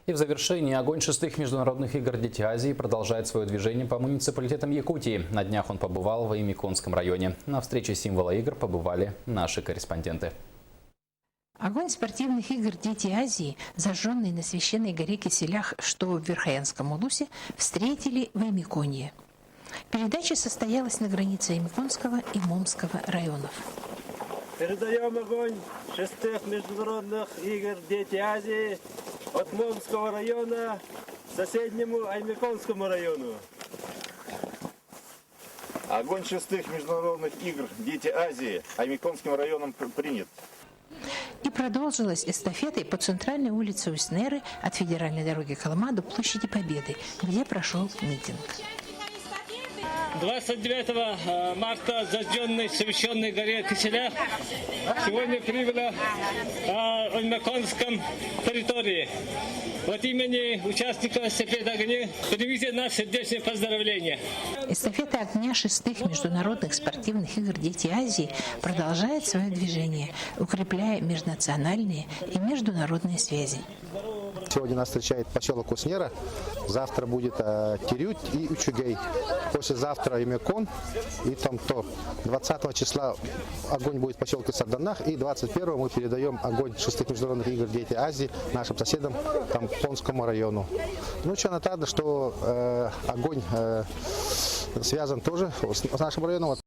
И в завершении огонь шестых международных игр «Дети Азии» продолжает свое движение по муниципалитетам Якутии. На днях он побывал в Оymяконском районе. На встрече символа игр побывали наши корреспонденты. Огонь спортивных игр «Дети Азии», зажженный на священной горе Киселях, что в Верхоянском улусе, встретили в Оymяконье. Передача состоялась на границе Оymяконского и Момского районов. Передаем огонь шестых международных игр «Дети Азии» от Момского района к соседнему Оymяконскому району. Огонь шестых международных игр «Дети Азии» Оymяконским районом принят. И продолжилась эстафетой по центральной улице Уснеры от федеральной дороги Колыма до площади Победы, где прошел митинг. 29 марта зажженной священной горе Киселях сегодня прибыла в Оymяконском территории. От имени участников эстафеты огня примите наши сердечные поздравления. Эстафета огня шестых международных спортивных игр «Дети Азии» продолжает свое движение, укрепляя межнациональные и международные связи. Сегодня нас встречает поселок Уснера, завтра будет Тирют и Учугей, послезавтра Оymякон, и там то 20 числа огонь будет в поселке Сарданах, и 21 мы передаем огонь шестых международных игр «Дети Азии» нашим соседям, там, Понскому району. Ну, что натадно, что огонь связан тоже с нашим районом. Вот